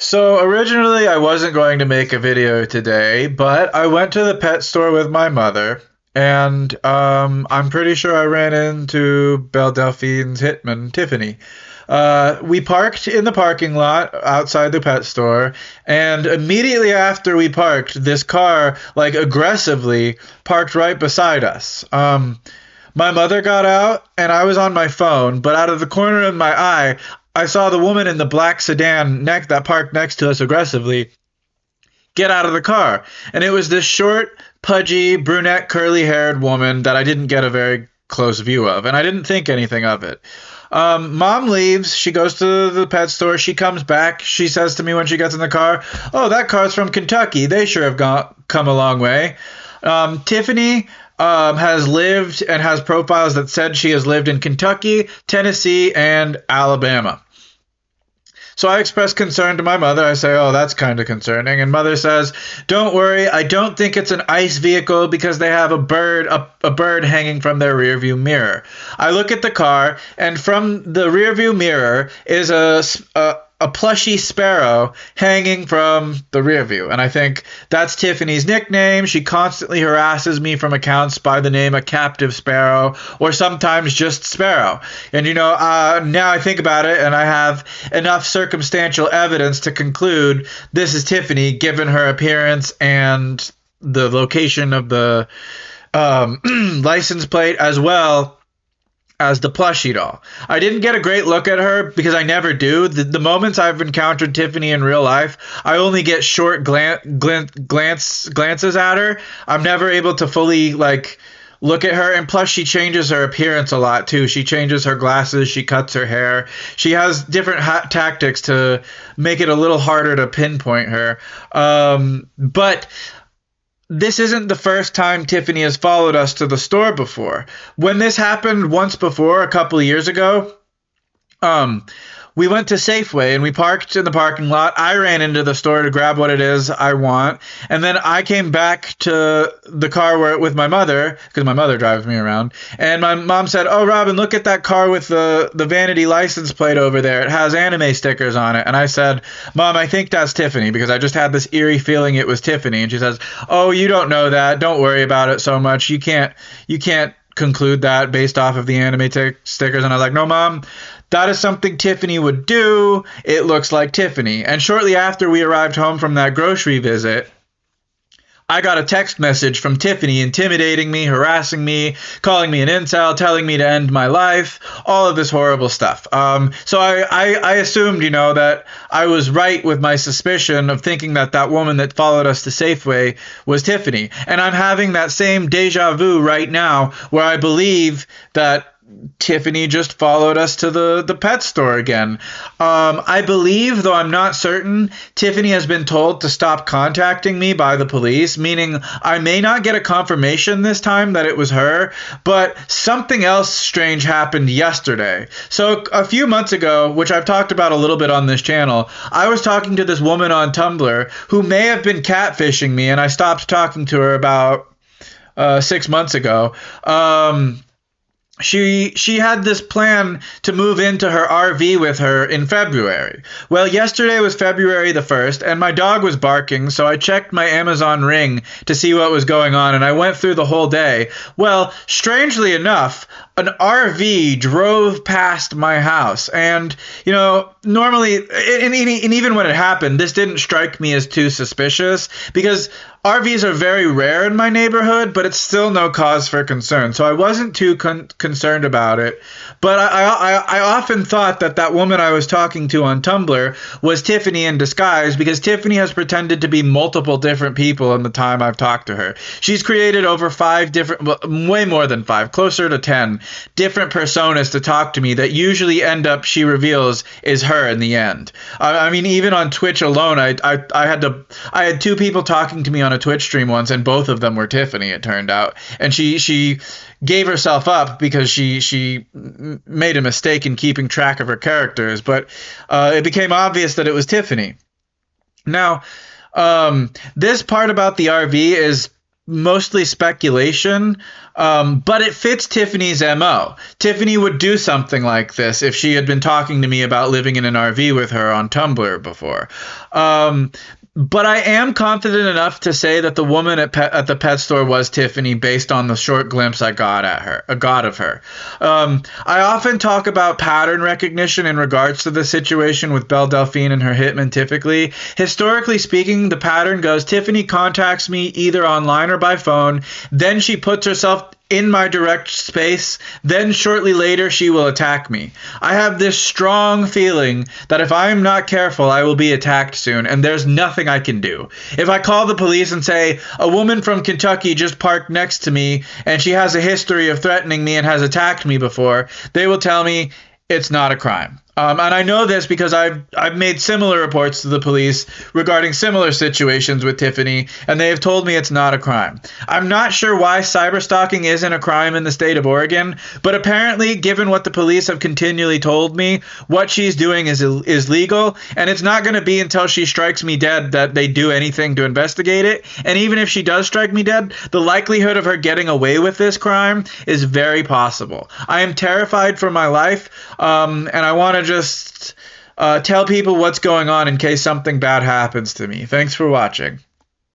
So originally I wasn't going to make a video today, but I went to the pet store with my mother, and I'm pretty sure I ran into Belle Delphine's hitman, Tiffany. We parked in the parking lot outside the pet store, and immediately after we parked, this car, like, aggressively parked right beside us. My mother got out, and I was on my phone, but out of the corner of my eye, I saw the woman in the black sedan that parked next to us aggressively get out of the car. And it was this short, pudgy, brunette, curly haired woman that I didn't get a very close view of. And I didn't think anything of it. Mom leaves. She goes to the pet store. She comes back. She says to me when she gets in the car, "Oh, that car's from Kentucky. They sure have come a long way." Tiffany has lived and has profiles that said she has lived in Kentucky, Tennessee, and Alabama. So I express concern to my mother. I say, "Oh, that's kind of concerning." And mother says, "Don't worry. I don't think it's an ICE vehicle because they have a bird hanging from their rearview mirror." I look at the car, and from the rearview mirror is a plushy sparrow hanging from the rear view. And I think that's Tiffany's nickname. She constantly harasses me from accounts by the name A Captive Sparrow, or sometimes just Sparrow. And, now I think about it, and I have enough circumstantial evidence to conclude this is Tiffany, given her appearance and the location of the license plate, as well as the plushie doll. I didn't get a great look at her because I never do. The moments I've encountered Tiffany in real life, I only get short glances at her. I'm never able to fully look at her, and plus she changes her appearance a lot too. She changes her glasses, she cuts her hair. She has different tactics to make it a little harder to pinpoint her. But this isn't the first time Tiffany has followed us to the store before. When this happened once before, a couple of years ago, we went to Safeway and we parked in the parking lot. I ran into the store to grab what it is I want, and then I came back to the car with my mother, because my mother drives me around, and my mom said, "Oh, Robin, look at that car with the vanity license plate over there. It has anime stickers on it." And I said, "Mom, I think that's Tiffany," because I just had this eerie feeling it was Tiffany. And she says, "Oh, you don't know that. Don't worry about it so much. You can't conclude that based off of the anime stickers." And I was like, "No, Mom, that is something Tiffany would do. It looks like Tiffany." And shortly after we arrived home from that grocery visit, I got a text message from Tiffany intimidating me, harassing me, calling me an incel, telling me to end my life, all of this horrible stuff. So I assumed, that I was right with my suspicion of thinking that woman that followed us to Safeway was Tiffany. And I'm having that same deja vu right now where I believe that Tiffany just followed us to the pet store again. I believe, though I'm not certain, Tiffany has been told to stop contacting me by the police, meaning I may not get a confirmation this time that it was her, but something else strange happened yesterday. So a few months ago, which I've talked about a little bit on this channel, I was talking to this woman on Tumblr who may have been catfishing me, and I stopped talking to her about 6 months ago. She had this plan to move into her RV with her in February. Well, yesterday was February the 1st, and my dog was barking, so I checked my Amazon Ring to see what was going on, and I went through the whole day. Well, strangely enough, an RV drove past my house, and, normally, and even when it happened, this didn't strike me as too suspicious, because RVs are very rare in my neighborhood, but it's still no cause for concern. So I wasn't too concerned about it. But I often thought that woman I was talking to on Tumblr was Tiffany in disguise, because Tiffany has pretended to be multiple different people in the time I've talked to her. She's created over 5 way more than 5, closer to 10 different personas to talk to me that usually she reveals is her in the end. I mean, even on Twitch alone, I had 2 people talking to me on a Twitch stream once, and both of them were Tiffany, it turned out. And she gave herself up because she made a mistake in keeping track of her characters, but it became obvious that it was Tiffany. Now, this part about the RV is mostly speculation, but it fits Tiffany's MO. Tiffany would do something like this if she had been talking to me about living in an RV with her on Tumblr before. But I am confident enough to say that the woman at the pet store was Tiffany, based on the short glimpse I got of her. I often talk about pattern recognition in regards to the situation with Belle Delphine and her hitman. Typically, historically speaking, the pattern goes: Tiffany contacts me either online or by phone, then she puts herself in my direct space, then shortly later she will attack me. I have this strong feeling that if I am not careful, I will be attacked soon, and there's nothing I can do. If I call the police and say, a woman from Kentucky just parked next to me, and she has a history of threatening me and has attacked me before, they will tell me it's not a crime. And I know this because I've made similar reports to the police regarding similar situations with Tiffany, and they have told me it's not a crime. I'm not sure why cyberstalking isn't a crime in the state of Oregon, but apparently, given what the police have continually told me, what she's doing is legal, and it's not going to be until she strikes me dead that they do anything to investigate it. And even if she does strike me dead, the likelihood of her getting away with this crime is very possible. I am terrified for my life, and I want to just tell people what's going on in case something bad happens to me. Thanks for watching.